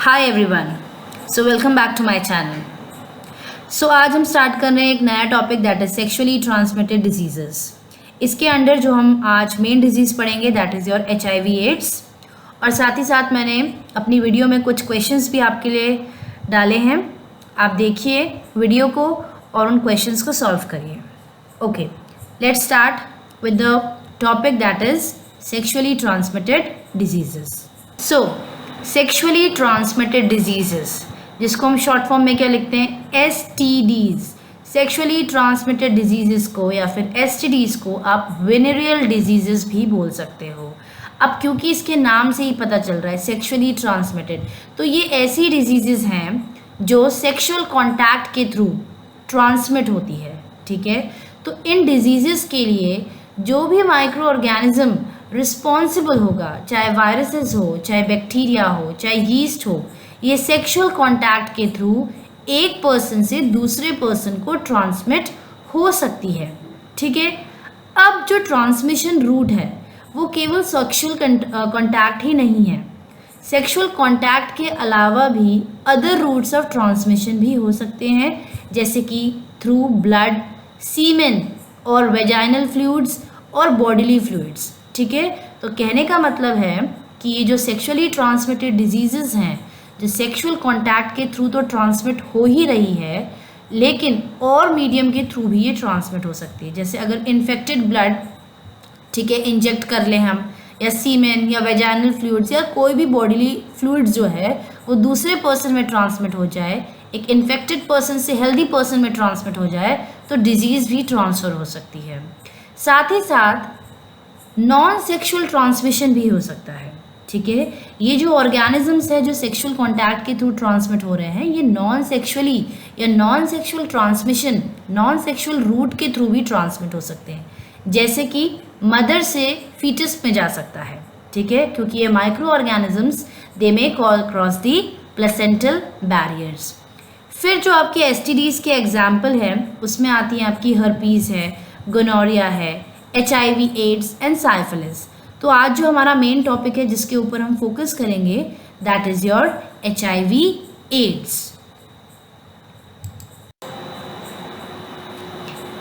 Hi everyone, so welcome back to my channel. So आज हम start कर रहे हैं एक नया topic that is sexually transmitted diseases. इसके अंडर जो हम आज मेन डिजीज़ पढ़ेंगे that is your HIV AIDS. और साथ ही साथ मैंने अपनी वीडियो में कुछ क्वेश्चंस भी आपके लिए डाले हैं। आप देखिए वीडियो को और उन क्वेश्चंस को सॉल्व करिए। Okay, let's start with the topic that is sexually transmitted diseases. So sexually transmitted diseases, जिसको हम शॉर्ट फॉर्म में क्या लिखते हैं, STDs। सेक्सुअली ट्रांसमिटेड डिजीजेस को या फिर STDs को आप वेनेरियल डिजीजेस भी बोल सकते हो। अब क्योंकि इसके नाम से ही पता चल रहा है सेक्सुअली ट्रांसमिटेड, तो ये ऐसी डिजीजेस हैं जो सेक्सुअल कॉन्टैक्ट के थ्रू ट्रांसमिट होती है। ठीक है, तो इन डिजीजेस के लिए जो भी माइक्रो ऑर्गेनिज्म रिस्पॉन्सिबल होगा, चाहे वायरसेस हो, चाहे बैक्टीरिया हो, चाहे यीस्ट हो, ये सेक्सुअल कांटेक्ट के थ्रू एक पर्सन से दूसरे पर्सन को ट्रांसमिट हो सकती है। ठीक है, अब जो ट्रांसमिशन रूट है वो केवल सेक्सुअल कांटेक्ट ही नहीं है। सेक्सुअल कांटेक्ट के अलावा भी अदर रूट्स ऑफ ट्रांसमिशन भी हो सकते हैं, जैसे कि थ्रू ब्लड, सीमेन और वेजाइनल फ्लूइड्स और बॉडीली फ्लूइड्स। ठीक है, तो कहने का मतलब है कि ये जो सेक्सुअली ट्रांसमिटेड डिजीजेस हैं, जो सेक्सुअल कांटेक्ट के थ्रू तो ट्रांसमिट हो ही रही है, लेकिन और मीडियम के थ्रू भी ये ट्रांसमिट हो सकती है। जैसे अगर इन्फेक्टेड ब्लड, ठीक है, इंजेक्ट कर लें हम, या सीमेन या वेजाइनल फ्लूइड्स या कोई भी बॉडीली फ्लूइड्स जो है वो दूसरे पर्सन में ट्रांसमिट हो जाए, एक इन्फेक्टेड पर्सन से हेल्दी पर्सन में ट्रांसमिट हो जाए, तो डिजीज़ भी ट्रांसफ़र हो सकती है। साथ ही साथ नॉन सेक्सुअल ट्रांसमिशन भी हो सकता है। ठीक है, ये जो ऑर्गेनिजम्स है जो सेक्सुअल कांटेक्ट के थ्रू ट्रांसमिट हो रहे हैं, ये नॉन सेक्सुअली या non sexual transmission, non sexual route के थ्रू भी ट्रांसमिट हो सकते हैं, जैसे कि मदर से फीटस में जा सकता है। ठीक है, क्योंकि ये micro organisms they may cross the placental barriers. फिर जो आपके STDs के एग्जाम्पल हैं उसमें आती हैं आपकी हर्पीज़ है, गोनोरिया है, HIV एड्स एंड साइफिलिस। तो आज जो हमारा मेन टॉपिक है जिसके ऊपर हम फोकस करेंगे that is your HIV AIDS.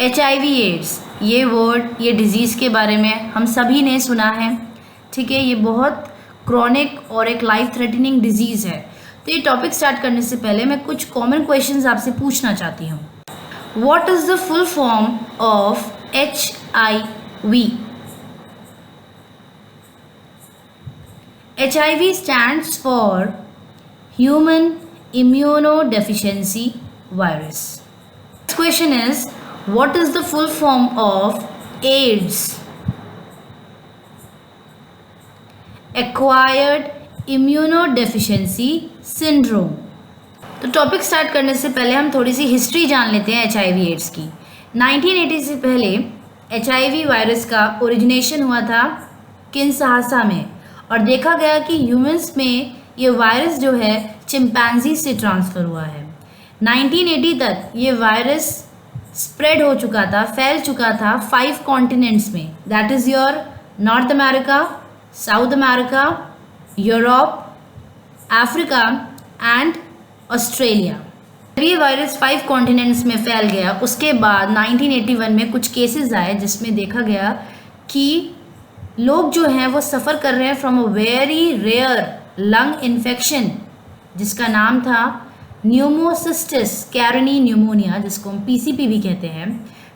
HIV AIDS, ये वर्ड, ये डिज़ीज़ के बारे में हम सभी ने सुना है। ठीक है, ये बहुत क्रॉनिक और एक लाइफ थ्रेटनिंग डिजीज़ है। तो ये टॉपिक स्टार्ट करने से पहले मैं कुछ कॉमन क्वेश्चंस आपसे पूछना चाहती हूँ। What is the full form of HIV? HIV stands for Human Immunodeficiency Virus. Next question is, what is the full form of AIDS? Acquired Immunodeficiency Syndrome. तो टॉपिक स्टार्ट करने से पहले हम थोड़ी सी हिस्ट्री जान लेते हैं HIV एड्स की। 1980 से पहले HIV वायरस का ओरिजिनेशन हुआ था किन्शासा में, और देखा गया कि ह्यूमंस में ये वायरस जो है चिंपैंजी से ट्रांसफ़र हुआ है। 1980 तक ये वायरस स्प्रेड हो चुका था, फैल चुका था 5 कॉन्टिनेंट्स में, that is your north America, south America, Europe, Africa and Australia. ये वायरस 5 कॉन्टिनेंट्स में फैल गया। उसके बाद 1981 में कुछ केसेस आए जिसमें देखा गया कि लोग जो हैं वो सफ़र कर रहे हैं from a very rare lung infection जिसका नाम था न्यूमोसिस्टिस कैरिनी न्यूमोनिया, जिसको हम PCP भी कहते हैं।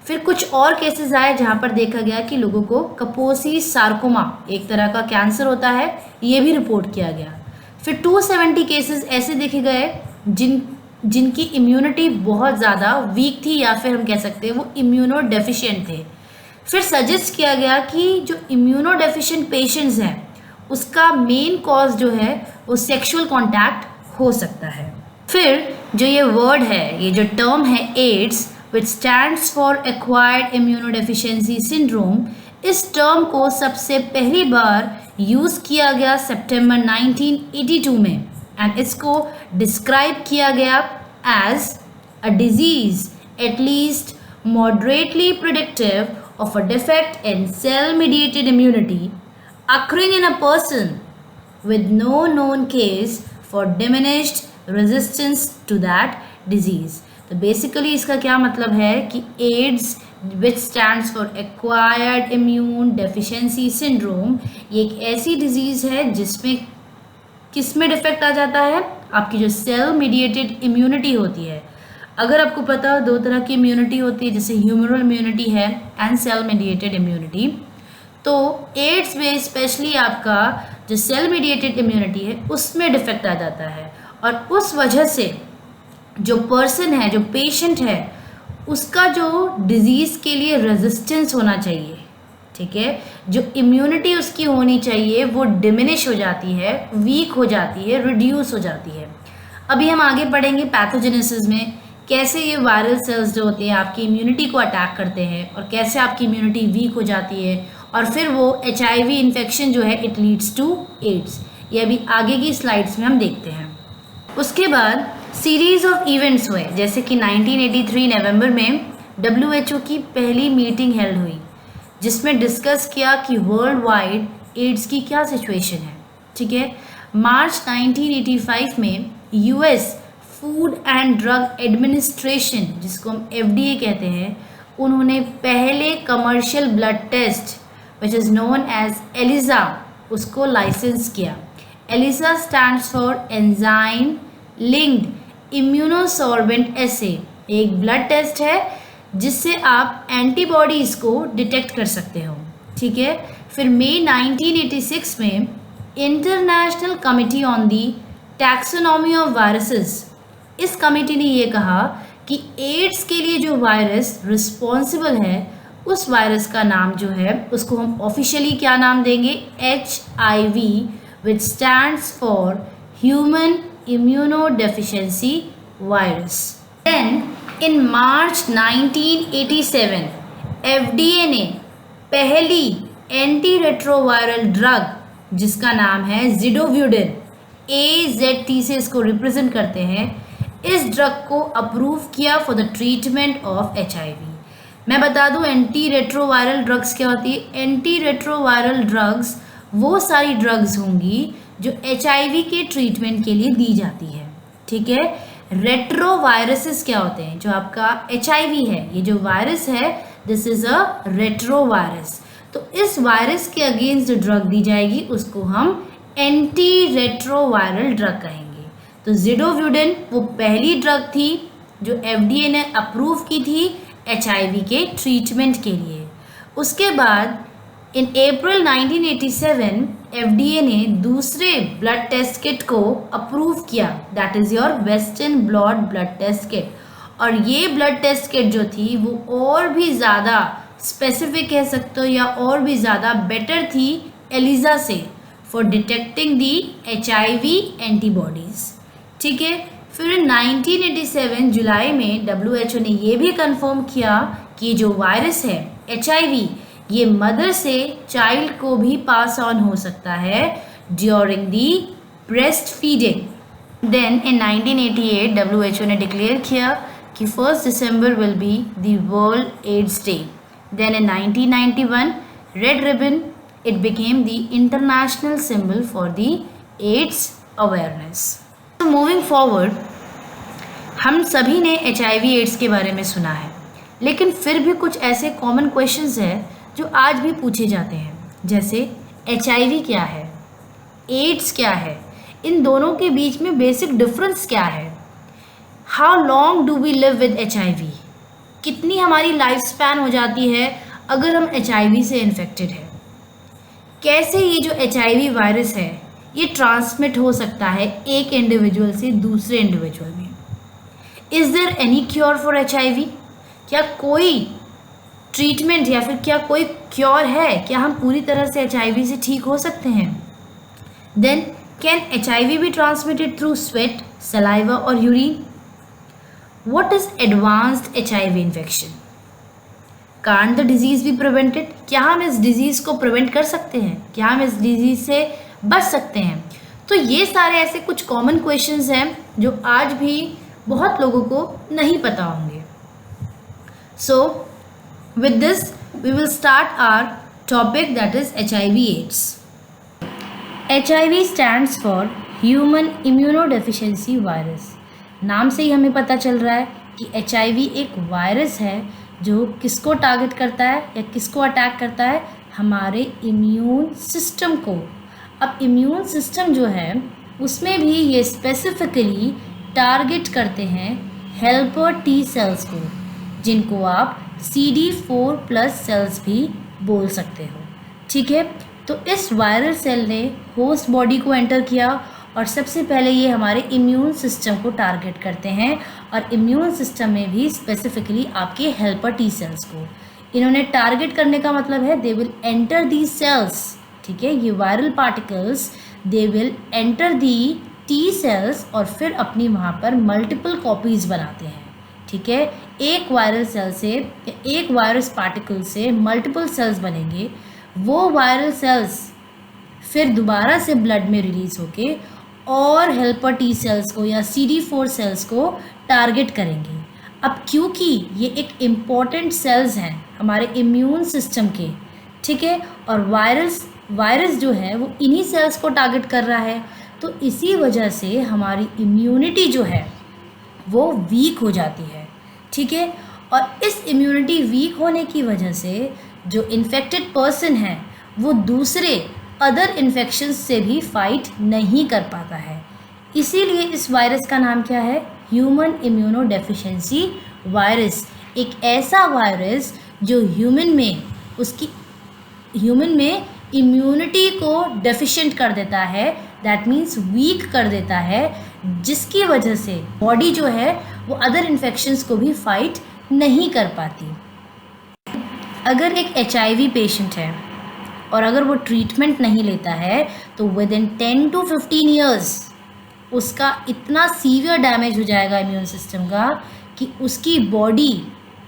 फिर कुछ और केसेस आए जहाँ पर देखा गया कि लोगों को कपोसी सार्कोमा, एक तरह का कैंसर होता है, ये भी रिपोर्ट किया गया। फिर 270 केसेस ऐसे देखे गए जिनकी इम्यूनिटी बहुत ज़्यादा वीक थी, या फिर हम कह सकते हैं वो इम्यूनो डेफिशिएंट थे। फिर सजेस्ट किया गया कि जो इम्यूनो डेफिशिएंट पेशेंट्स हैं उसका मेन कॉज जो है वो सेक्सुअल कांटेक्ट हो सकता है। फिर जो ये वर्ड है, ये जो टर्म है AIDS, which stands for acquired immunodeficiency syndrome, इस टर्म को सबसे पहली बार यूज़ किया गया सितंबर 1982 में, एंड इसको डिस्क्राइब किया गया as a disease at least moderately predictive of a defect in cell-mediated immunity occurring in a person with no known case for diminished resistance to that disease. तो बेसिकली इसका क्या मतलब है कि AIDS which stands for acquired immune deficiency syndrome, ये एक ऐसी disease है जिसमें किसमें डिफेक्ट आ जाता है, आपकी जो सेल मीडिएटेड इम्यूनिटी होती है। अगर आपको पता हो दो तरह की इम्यूनिटी होती है, जैसे ह्यूमरल इम्यूनिटी है एंड सेल मीडिएटेड इम्यूनिटी, तो एड्स में स्पेशली आपका जो सेल मीडिएटेड इम्यूनिटी है उसमें डिफेक्ट आ जाता है, और उस वजह से जो पर्सन है, जो पेशेंट है, उसका जो डिजीज़ के लिए रेजिस्टेंस होना चाहिए, ठीक है, जो इम्यूनिटी उसकी होनी चाहिए वो डिमिनिश हो जाती है, वीक हो जाती है, रिड्यूस हो जाती है। अभी हम आगे पढ़ेंगे पैथोजेनेसिस में कैसे ये वायरल सेल्स जो होते हैं आपकी इम्यूनिटी को अटैक करते हैं और कैसे आपकी इम्यूनिटी वीक हो जाती है, और फिर वो HIV इन्फेक्शन जो है इट लीड्स टू एड्स। ये अभी आगे की स्लाइड्स में हम देखते हैं। उसके बाद सीरीज ऑफ इवेंट्स हुए, जैसे कि 1983 नवंबर में WHO की पहली मीटिंग हेल्ड हुई जिसमें डिस्कस किया कि वर्ल्ड वाइड एड्स की क्या सिचुएशन है, ठीक है। मार्च 1985 में US food and drug administration, जिसको हम FDA कहते हैं, उन्होंने पहले commercial blood test which is known as ELISA उसको लाइसेंस किया। ELISA stands for enzyme linked immunosorbent assay, एक ब्लड टेस्ट है जिससे आप एंटीबॉडीज़ को डिटेक्ट कर सकते हो, ठीक है। फिर मई 1986 में international committee on the taxonomy of viruses, इस कमेटी ने ये कहा कि एड्स के लिए जो वायरस रिस्पॉन्सिबल है उस वायरस का नाम जो है उसको हम ऑफिशियली क्या नाम देंगे, HIV, which stands for human immunodeficiency virus. Then in March 1987 FDA ने पहली एंटी रेट्रोवायरल ड्रग जिसका नाम है ज़िडोव्यूडिन, AZT से इसको रिप्रेजेंट करते हैं, इस ड्रग को अप्रूव किया for the treatment of HIV। मैं बता दूं एंटी रेट्रोवायरल ड्रग्स क्या होती है। एंटी रेट्रोवायरल ड्रग्स वो सारी ड्रग्स होंगी जो HIV के ट्रीटमेंट के लिए दी जाती है, ठीक है। रेट्रोवायरसेस क्या होते हैं, जो आपका HIV है, ये जो वायरस है दिस इज अ रेट्रोवायरस, तो इस वायरस के अगेंस्ट जो ड्रग दी जाएगी उसको हम एंटी रेट्रोवायरल ड्रग कहेंगे। तो ज़िडोव्यूडिन वो पहली ड्रग थी जो FDA ने अप्रूव की थी HIV के ट्रीटमेंट के लिए। उसके बाद इन अप्रैल 1987 FDA ने दूसरे ब्लड टेस्ट किट को अप्रूव किया, that is your western blot blood test kit, और ये ब्लड टेस्ट किट जो थी वो और भी ज़्यादा स्पेसिफिक कह सकते हो या और भी ज़्यादा बेटर थी ELISA से for detecting the HIV antibodies, ठीक है। फिर 1987 जुलाई में WHO ने ये भी कंफर्म किया कि जो वायरस है HIV ये मदर से चाइल्ड को भी पास ऑन हो सकता है during the breast feeding. Then in 1988 WHO ने डिक्लेयर किया कि 1 December will be the world AIDS day. Then in 1991 red ribbon it became the international symbol for the AIDS awareness. So moving forward, हम सभी ने HIV AIDS के बारे में सुना है, लेकिन फिर भी कुछ ऐसे कॉमन क्वेश्चंस हैं जो आज भी पूछे जाते हैं, जैसे HIV क्या है, AIDS क्या है, इन दोनों के बीच में बेसिक डिफरेंस क्या है, how long do we live with HIV, कितनी हमारी लाइफ स्पैन हो जाती है अगर हम HIV से इन्फेक्टेड है, कैसे ये जो HIV वायरस है ये ट्रांसमिट हो सकता है एक इंडिविजुअल से दूसरे इंडिविजुअल में, is there any cure for HIV, क्या कोई ट्रीटमेंट या फिर क्या कोई क्योर है, क्या हम पूरी तरह से HIV से ठीक हो सकते हैं। Then can HIV be transmitted through sweat, saliva और urine. What is advanced HIV infection, can't the disease be prevented, क्या हम इस डिज़ीज़ को प्रिवेंट कर सकते हैं, क्या हम इस डिज़ीज़ से बच सकते हैं। तो ये सारे ऐसे कुछ कॉमन क्वेश्चंस हैं जो आज भी बहुत लोगों को नहीं पता होंगे। So with this we will start our topic that is HIV AIDS. HIV stands for human immunodeficiency virus. नाम से ही हमें पता चल रहा है कि HIV एक वायरस है जो किसको टारगेट करता है या किसको अटैक करता है, हमारे इम्यून सिस्टम को। अब इम्यून सिस्टम जो है उसमें भी ये स्पेसिफिकली टारगेट करते हैं हेल्पर टी सेल्स को, जिनको आप CD4+ सेल्स भी बोल सकते हो। ठीक है, तो इस वायरल सेल ने होस्ट बॉडी को एंटर किया और सबसे पहले ये हमारे इम्यून सिस्टम को टारगेट करते हैं, और इम्यून सिस्टम में भी स्पेसिफिकली आपके हेल्पर टी सेल्स को। इन्होंने टारगेट करने का मतलब है they will enter the cells. ठीक है, ये viral particles they will enter the T cells और फिर अपनी वहाँ पर मल्टीपल कॉपीज़ बनाते हैं। ठीक है, एक वायरल सेल से, एक वायरस पार्टिकल से मल्टीपल सेल्स बनेंगे। वो वायरल सेल्स फिर दोबारा से ब्लड में रिलीज होके और हेल्पर टी सेल्स को या CD4 सेल्स को टारगेट करेंगे। अब क्योंकि ये एक इम्पॉर्टेंट सेल्स हैं हमारे इम्यून सिस्टम के, ठीक है, और वायरस जो है वो इन्हीं सेल्स को टारगेट कर रहा है, तो इसी वजह से हमारी इम्यूनिटी जो है वो वीक हो जाती है। ठीक है, और इस इम्यूनिटी वीक होने की वजह से जो इन्फेक्टेड पर्सन है वो दूसरे अदर इन्फेक्शंस से भी फाइट नहीं कर पाता है। इसीलिए इस वायरस का नाम क्या है? Human immunodeficiency virus. एक ऐसा वायरस जो ह्यूमन में इम्यूनिटी को डेफिशिएंट कर देता है, दैट मीन्स वीक कर देता है, जिसकी वजह से बॉडी जो है वो अदर इन्फेक्शंस को भी फाइट नहीं कर पाती। अगर एक HIV पेशेंट है और अगर वो ट्रीटमेंट नहीं लेता है तो विद इन 10 to 15 ईयर्स उसका इतना सीवियर डैमेज हो जाएगा इम्यून सिस्टम का कि उसकी बॉडी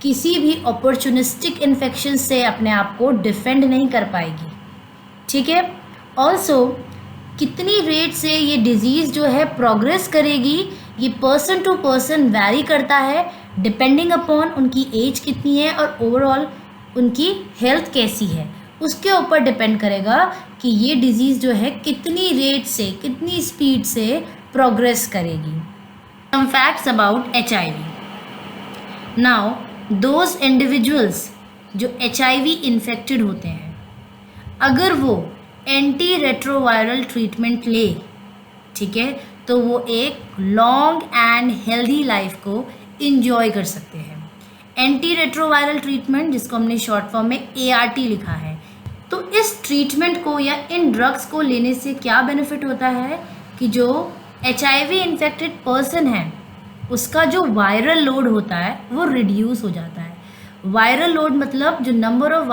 किसी भी अपॉर्चुनिस्टिक इन्फेक्शन से अपने आप को डिफेंड नहीं कर पाएगी। ठीक है, ऑल्सो कितनी रेट से ये डिजीज़ जो है प्रोग्रेस करेगी, ये पर्सन टू पर्सन वैरी करता है, डिपेंडिंग अपॉन उनकी एज कितनी है और ओवरऑल उनकी हेल्थ कैसी है, उसके ऊपर डिपेंड करेगा कि ये डिजीज़ जो है कितनी रेट से, कितनी स्पीड से प्रोग्रेस करेगी। Some facts about HIV। Now those individuals जो HIV इन्फेक्टेड होते हैं, अगर वो एंटी रेट्रोवायरल ट्रीटमेंट ले, ठीक है, तो वो एक लॉन्ग एंड हेल्दी लाइफ को इंजॉय कर सकते हैं। एंटी रेट्रोवायरल ट्रीटमेंट, जिसको हमने शॉर्ट फॉर्म में ART लिखा है, तो इस ट्रीटमेंट को या इन ड्रग्स को लेने से क्या बेनिफिट होता है कि जो HIV इन्फेक्टेड पर्सन है उसका जो वायरल लोड होता है वो रिड्यूस हो जाता है। वायरल लोड मतलब जो नंबर ऑफ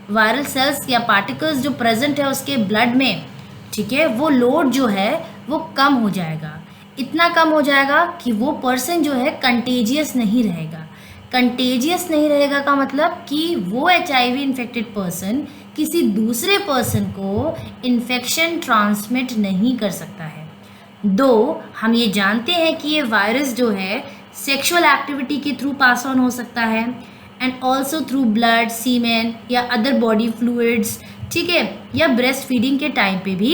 वायरल सेल्स या पार्टिकल्स जो प्रेजेंट है उसके ब्लड में, ठीक है, वो लोड जो है वो कम हो जाएगा। इतना कम हो जाएगा कि वो पर्सन जो है कंटेजियस नहीं रहेगा। कंटेजियस नहीं रहेगा का मतलब कि वो HIV इन्फेक्टेड पर्सन किसी दूसरे पर्सन को इन्फेक्शन ट्रांसमिट नहीं कर सकता है। दो हम ये जानते हैं कि ये वायरस जो है सेक्सुअल एक्टिविटी के थ्रू पास ऑन हो सकता है एंड ऑल्सो थ्रू ब्लड, सीमेन या अदर बॉडी फ्लूइड्स, ठीक है, या ब्रेस्ट फीडिंग के टाइम पे भी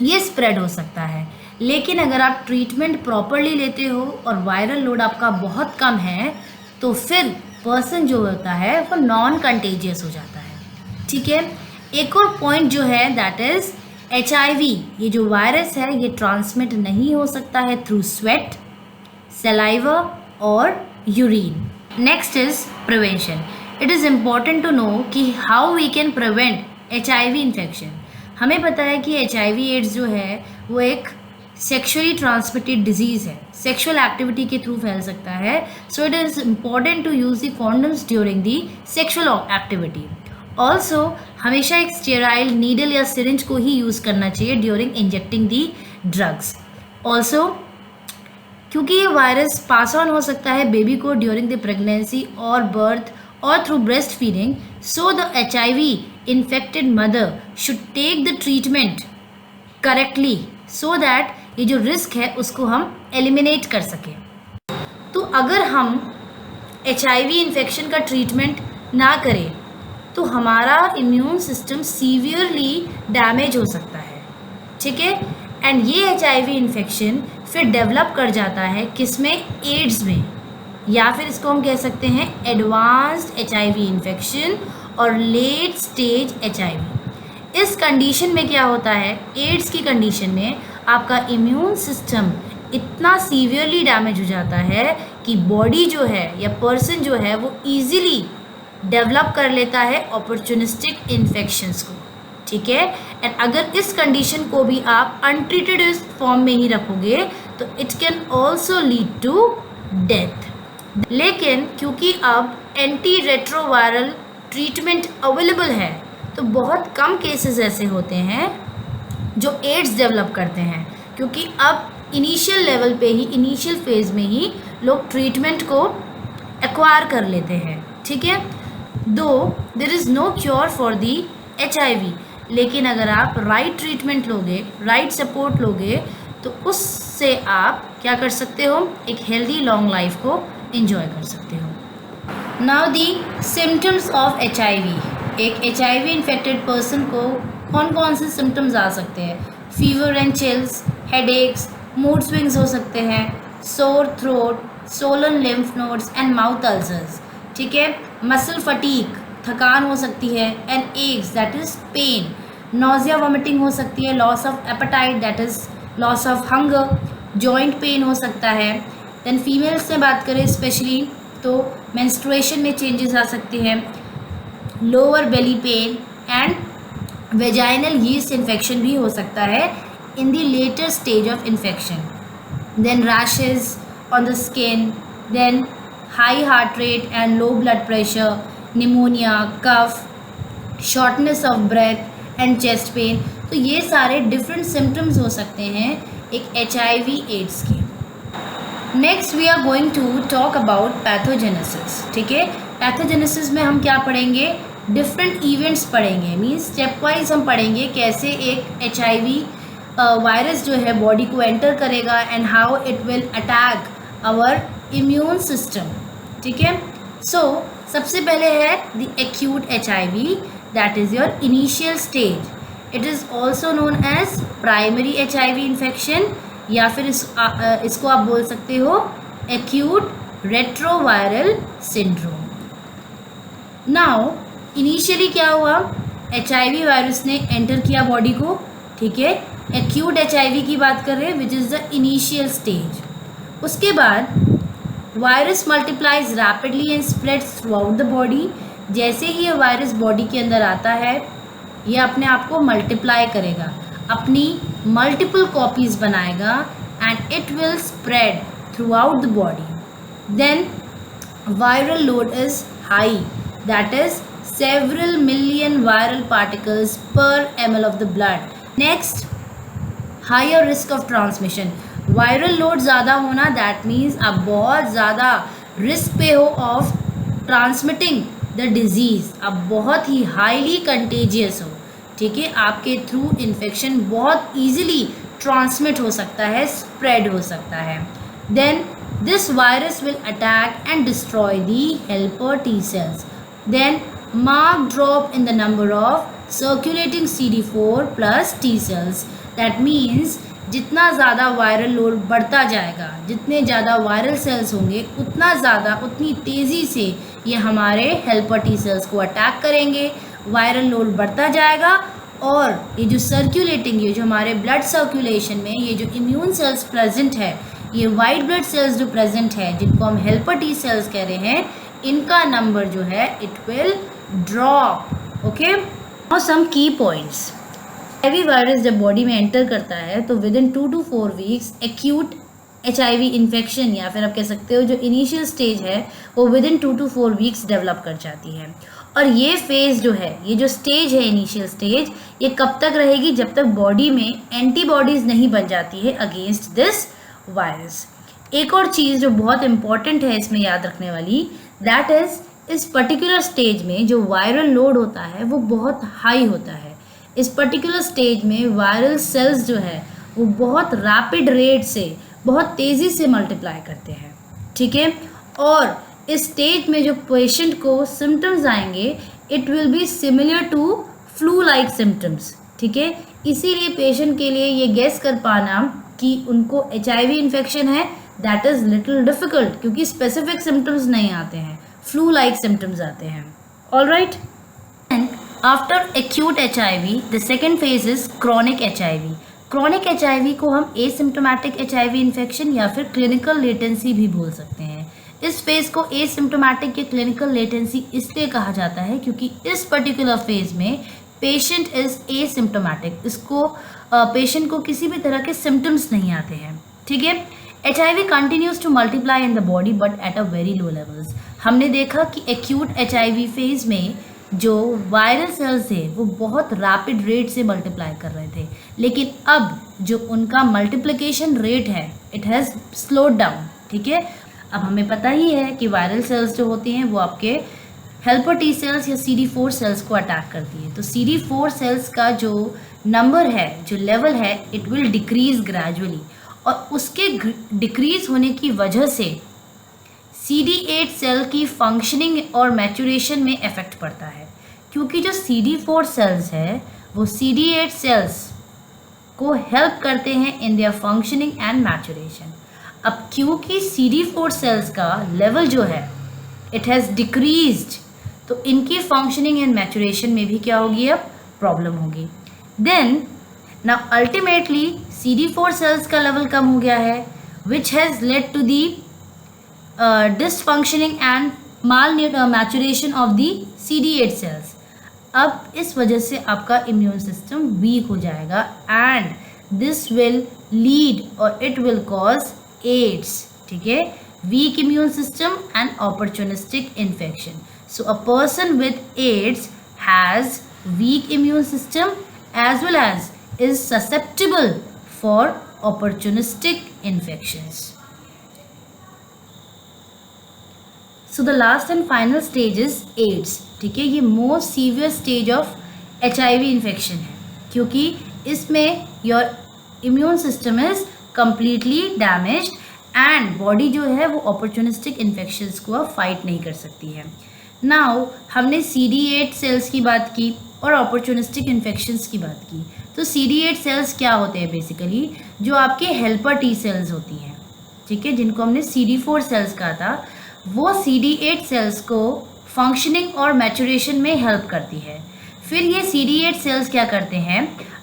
ये स्प्रेड हो सकता है। लेकिन अगर आप ट्रीटमेंट प्रॉपरली लेते हो और वायरल लोड आपका बहुत कम है तो फिर पर्सन जो होता है वो नॉन कंटेजियस हो जाता है। ठीक है, एक और पॉइंट जो है दैट इज HIV, ये जो वायरस है ये ट्रांसमिट नहीं हो सकता है थ्रू स्वेट, सलाइवा और urine. Next is prevention. It is important to know कि how we can prevent HIV infection. हमें पता है कि HIV एड्स जो है वो एक सेक्शुअली ट्रांसमिटेड डिजीज़ है, सेक्शुअल एक्टिविटी के थ्रू फैल सकता है। So it is important to use the condoms during the sexual activity. Also हमेशा एक स्टेराइल नीडल या सिरिंज को ही यूज़ करना चाहिए ड्यूरिंग इंजेक्टिंग दी ड्रग्स। ऑल्सो क्योंकि ये वायरस पास ऑन हो सकता है बेबी को ड्यूरिंग द प्रेगनेंसी और बर्थ और through breast feeding, so the HIV infected mother should take the treatment correctly so that ये जो रिस्क है उसको हम एलिमिनेट कर सकें। तो अगर हम HIV इन्फेक्शन का ट्रीटमेंट ना करें तो हमारा इम्यून सिस्टम सीवियरली डैमेज हो सकता है। ठीक है। एंड ये HIV इन्फेक्शन फिर डेवलप कर जाता है किसमें, एड्स में, या फिर इसको हम कह सकते हैं एडवांस्ड HIV इन्फेक्शन और लेट स्टेज HIV। इस कंडीशन में क्या होता है, एड्स की कंडीशन में आपका इम्यून सिस्टम इतना सीवियरली डैमेज हो जाता है कि बॉडी जो है या पर्सन जो है वो ईजिली डेवलप कर लेता है अपॉर्चुनिस्टिक इन्फेक्शंस को, ठीक है। एंड अगर इस कंडीशन को भी आप अनट्रीटेड फॉर्म में ही रखोगे तो it can also lead to death. लेकिन क्योंकि अब एंटी रेट्रोवायरल ट्रीटमेंट अवेलेबल है तो बहुत कम केसेस ऐसे होते हैं जो एड्स डेवलप करते हैं, क्योंकि अब इनिशियल लेवल पे ही, इनिशियल फेज में ही लोग ट्रीटमेंट को एक्वायर कर लेते हैं, ठीक है। Though there is no cure for the HIV, लेकिन अगर आप राइट ट्रीटमेंट लोगे, राइट सपोर्ट लोगे तो उससे आप क्या कर सकते हो, एक हेल्दी लॉन्ग लाइफ को एंजॉय कर सकते हो। Now the symptoms of HIV। एक HIV इन्फेक्टेड पर्सन को कौन कौन से सिम्टम्स आ सकते हैं, fever and chills, headaches, mood swings हो सकते हैं, sore throat, swollen lymph nodes and mouth ulcers, ठीक है। मसल फटीक, थकान हो सकती है, and aches that is pain, nausea vomiting हो सकती है, loss of appetite that is loss of hunger, joint pain हो सकता है। देन फीमेल्स से बात करें स्पेशली तो मेंस्ट्रुएशन में चेंजेस आ सकते हैं, lower belly pain and vaginal yeast infection भी हो सकता है in the later stage of infection. Then rashes on the skin, then high heart rate and low blood pressure, pneumonia, cough, shortness of breath and chest pain. तो ये सारे different symptoms हो सकते हैं एक HIV एड्स के। Next we are going to talk about pathogenesis, ठीक है। पैथोजेनेसिस में हम क्या पढ़ेंगे, डिफरेंट इवेंट्स पढ़ेंगे, मीन्स स्टेप वाइज हम पढ़ेंगे कैसे एक HIV वायरस जो है बॉडी को एंटर करेगा and how it will attack our immune system, ठीक है। सो सबसे पहले है the acute HIV, that is your initial stage. It is also known as primary HIV infection, या फिर इसको आप बोल सकते हो acute retroviral syndrome. Now initially क्या हुआ, HIV वायरस ने एंटर किया बॉडी को, ठीक है। एक्यूट HIV की बात कर रहे हैं which is the initial stage. उसके बाद virus multiplies rapidly and spreads through out the body. जैसे ही ये वायरस बॉडी के अंदर आता है ये अपने आप को मल्टीप्लाई करेगा, अपनी मल्टीपल कॉपीज़ बनाएगा and it will spread throughout the body. Then viral load is high, that is several million viral particles per ml of the blood. Next, higher risk of transmission. Viral load ज़्यादा होना that means आप बहुत ज़्यादा risk पे हो of transmitting the disease, आप बहुत ही highly contagious हो, ठीक है। आपके थ्रू इन्फेक्शन बहुत ईजिली ट्रांसमिट हो सकता है, स्प्रेड हो सकता है। Then this virus will attack and destroy the helper T cells. Then marked drop in the number of circulating CD4 plus T cells. That means जितना ज़्यादा वायरल लोड बढ़ता जाएगा, जितने ज़्यादा वायरल सेल्स होंगे उतना ज़्यादा, उतनी तेज़ी से ये हमारे हेल्पर T cells को अटैक करेंगे। वायरल लोड बढ़ता जाएगा और ये जो सर्कुलेटिंग, ये जो हमारे ब्लड सर्कुलेशन में ये जो इम्यून सेल्स प्रेजेंट है, ये वाइट ब्लड सेल्स जो प्रेजेंट है जिनको हम हेल्पर T cells कह रहे हैं, इनका नंबर जो है इट विल ड्रॉप। ओके, और सम की पॉइंट्स। HIV वायरस जब बॉडी में एंटर करता है तो with in 2 to 4 weeks acute HIV infection, या फिर आप कह सकते हो जो इनिशियल स्टेज है वो with in 2 to 4 weeks develop कर जाती है। और ये फेज़ जो है, ये जो स्टेज है इनिशियल स्टेज, ये कब तक रहेगी, जब तक बॉडी में एंटीबॉडीज़ नहीं बन जाती है अगेंस्ट दिस वायरस। एक और चीज़ जो बहुत इंपॉर्टेंट है इसमें याद रखने वाली, दैट इज़ इस पर्टिकुलर स्टेज में जो वायरल लोड होता है वो बहुत हाई होता है। इस पर्टिकुलर स्टेज में वायरल सेल्स जो है वो बहुत रैपिड रेट से, बहुत तेज़ी से मल्टीप्लाई करते हैं, ठीक है। और इस स्टेज में जो पेशेंट को सिम्टम्स आएंगे it will be similar to flu like symptoms, ठीक है। इसीलिए पेशेंट के लिए ये गेस कर पाना कि उनको HIV इन्फेक्शन है दैट इज़ लिटिल डिफिकल्ट, क्योंकि स्पेसिफिक सिम्टम्स नहीं आते हैं, फ्लू लाइक सिम्टम्स आते हैं. Alright, and after acute HIV the second phase is chronic HIV. Chronic HIV को हम एसिम्टोमेटिक HIV इन्फेक्शन या फिर क्लिनिकल लेटेंसी भी बोल सकते हैं. इस फेज को एसिम्टोमेटिक या क्लिनिकल लेटेंसी इसलिए कहा जाता है क्योंकि इस पर्टिकुलर फेज में पेशेंट इज एसिम्टोमेटिक. इसको पेशेंट को किसी भी तरह के सिम्टम्स नहीं आते हैं. ठीक है. HIV continues to multiply in the body but at a very low levels. हमने देखा कि एक्यूट HIV फेज में जो वायरल सेल्स थे वो बहुत रैपिड रेट से मल्टीप्लाई कर रहे थे, लेकिन अब जो उनका मल्टीप्लिकेशन रेट है इट हैज़ स्लोड डाउन. ठीक है. अब हमें पता ही है कि वायरल सेल्स जो होती हैं वो आपके हेल्पर टी सेल्स या CD4 सेल्स को अटैक करती है. तो CD4 सेल्स का जो नंबर है, जो लेवल है, इट विल डिक्रीज ग्रेजुअली, और उसके डिक्रीज होने की वजह से CD8 सेल की फंक्शनिंग और मैचुरेशन में इफेक्ट पड़ता है, क्योंकि जो CD4 सेल्स है वो CD8 सेल्स को हेल्प करते हैं in their functioning and maturation. अब क्योंकि CD4 सेल्स का लेवल जो है इट हैज़ डिक्रीज्ड, तो इनकी फंक्शनिंग एंड मैचुरेशन में भी क्या होगी, अब प्रॉब्लम होगी. Then now ultimately CD4 cells का लेवल कम हो गया है which has led to the dysfunctioning and malmaturation of the CD8 cells. अब इस वजह से आपका इम्यून सिस्टम वीक हो जाएगा एंड दिस विल लीड और इट विल कॉज एड्स. ठीक है. Week immune system and opportunistic infection. So a person with AIDS has weak immune system as well as is susceptible for opportunistic infections. So the last and final stage is AIDS. ठीक है. ये most severe stage of HIV infection है, क्योंकि इसमें your immune system is completely damaged and body जो है वो opportunistic infections को अब फाइट नहीं कर सकती है. नाउ हमने CD8 सेल्स की बात की और अपॉर्चुनिस्टिक इन्फेक्शंस की बात की. तो CD8 सेल्स क्या होते हैं, बेसिकली जो आपके हेल्पर टी सेल्स होती हैं. ठीक है. जिनको हमने CD4 सेल्स कहा था, वो CD8 सेल्स को फंक्शनिंग और मैचुरेशन में हेल्प करती है. फिर ये CD8 सेल्स क्या करते हैं,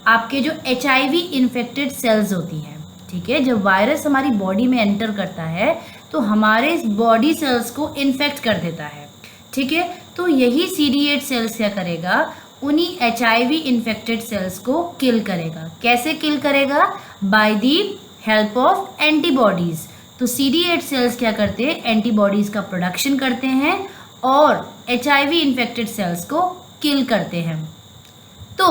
आपके जो HIV इन्फेक्टेड सेल्स होती हैं. ठीक है. जब वायरस हमारी बॉडी में एंटर करता है तो हमारे बॉडी सेल्स को इन्फेक्ट कर देता है. ठीक है. तो यही CD8 सेल्स क्या करेगा, उन्हीं HIV इन्फेक्टेड सेल्स को किल करेगा. कैसे किल करेगा, by the help of antibodies. तो CD8 सेल्स क्या करते हैं, एंटीबॉडीज़ का प्रोडक्शन करते हैं और HIV इन्फेक्टेड सेल्स को किल करते हैं. तो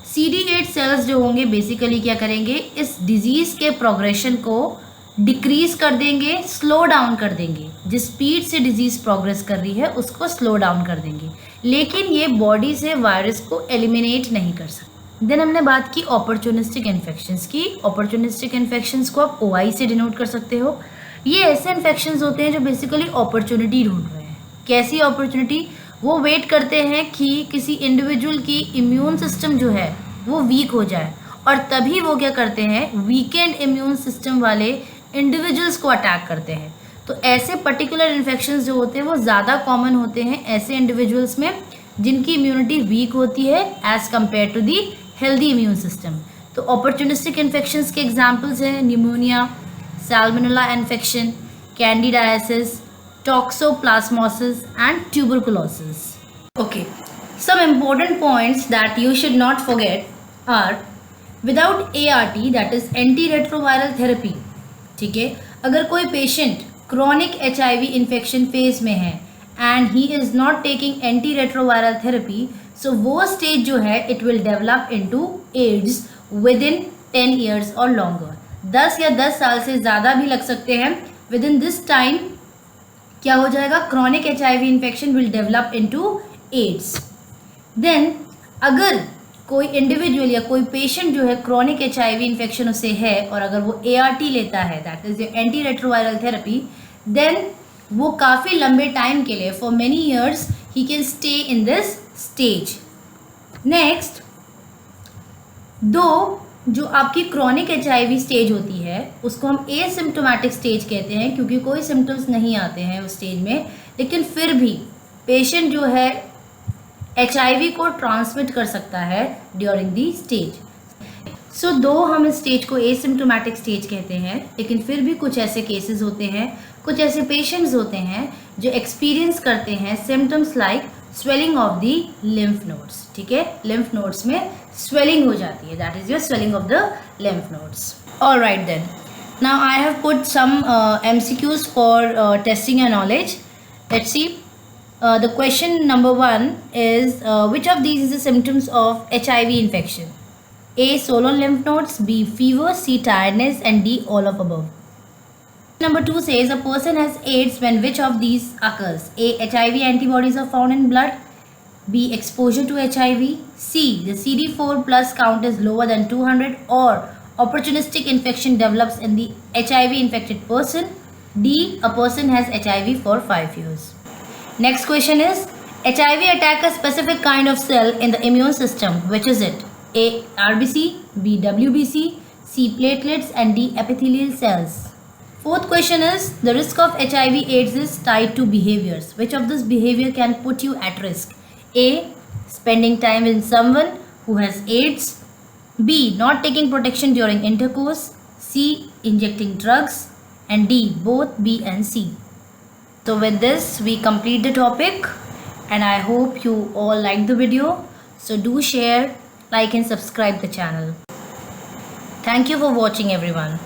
CD8 सेल्स जो होंगे बेसिकली क्या करेंगे, इस डिजीज़ के प्रोग्रेशन को डिक्रीज कर देंगे, स्लो डाउन कर देंगे. जिस स्पीड से डिजीज़ प्रोग्रेस कर रही है उसको स्लो डाउन कर देंगे, लेकिन ये बॉडी से वायरस को एलिमिनेट नहीं कर सकते. देन हमने बात की अपॉर्चुनिस्टिक इन्फेक्शंस की. अपॉर्चुनिस्टिक इन्फेक्शंस को आप OI से डिनोट कर सकते हो. ये ऐसे इन्फेक्शंस होते हैं जो बेसिकली अपॉर्चुनिटी ढूंढ रहे हैं. कैसी अपॉर्चुनिटी, वो वेट करते हैं कि किसी इंडिविजुअल की इम्यून सिस्टम जो है वो वीक हो जाए, और तभी वो क्या करते हैं, वीकेंड इम्यून सिस्टम वाले इंडिविजुअल्स को अटैक करते हैं. तो ऐसे पर्टिकुलर इन्फेक्शंस जो होते हैं वो ज़्यादा कॉमन होते हैं ऐसे इंडिविजुअल्स में जिनकी इम्यूनिटी वीक होती है as compared to the healthy immune system. तो अपॉर्चुनिस्टिक इन्फेक्शंस के एग्जांपल्स हैं pneumonia, salmonella infection, candidiasis, toxoplasmosis and tuberculosis. Okay, some important points that you should not forget are without ART, that is antiretroviral therapy. ठीक है. अगर कोई patient chronic HIV infection phase में है and he is not taking anti retroviral therapy, so वो stage जो है it will develop into AIDS within 10 years और लॉन्गर. 10 या 10 साल से ज़्यादा भी लग सकते हैं. विद इन दिस टाइम क्या हो जाएगा, chronic HIV infection will develop into AIDS. Then अगर कोई इंडिविजुअल या कोई पेशेंट जो है क्रॉनिक HIV इन्फेक्शन उसे है और अगर वो ART लेता है, that is anti retroviral therapy, then वो काफ़ी लंबे टाइम के लिए for many years he can stay in this stage. Next, दो जो आपकी क्रॉनिक HIV स्टेज होती है उसको हम एसिम्प्टोमेटिक स्टेज कहते हैं, क्योंकि कोई सिम्टम्स नहीं आते हैं उस स्टेज में, लेकिन फिर भी पेशेंट जो है HIV को ट्रांसमिट कर सकता है ड्यूरिंग दी स्टेज। सो दो हम इस स्टेज को एसिम्प्टोमेटिक स्टेज कहते हैं, लेकिन फिर भी कुछ ऐसे केसेस होते हैं, कुछ ऐसे पेशेंट्स होते हैं जो एक्सपीरियंस करते हैं symptoms like swelling of the lymph nodes. ठीक है, लिम्फ नोड्स में स्वेलिंग हो जाती है, that is your swelling of the lymph nodes. Alright then, now I have put some MCQs for testing your knowledge. Let's see. The question number 1 is which of these is the symptoms of HIV infection? A. Swollen lymph nodes, B. Fever, C. Tiredness, and D. All of above. Number 2 says a person has AIDS when which of these occurs? A. HIV antibodies are found in blood, B. Exposure to HIV, C. The CD4 plus count is lower than 200, or opportunistic infection develops in the HIV infected person, D. A person has HIV for 5 years. Next question is, HIV attack a specific kind of cell in the immune system. Which is it? A. RBC, B. WBC, C. Platelets, and D. Epithelial cells. Fourth question is, the risk of HIV AIDS is tied to behaviors. Which of this behavior can put you at risk? A. Spending time with someone who has AIDS, B. Not taking protection during intercourse, C. Injecting drugs, and D. Both B and C. So with this we complete the topic, and I hope you all like the video. So do share, like and subscribe the channel. Thank you for watching everyone.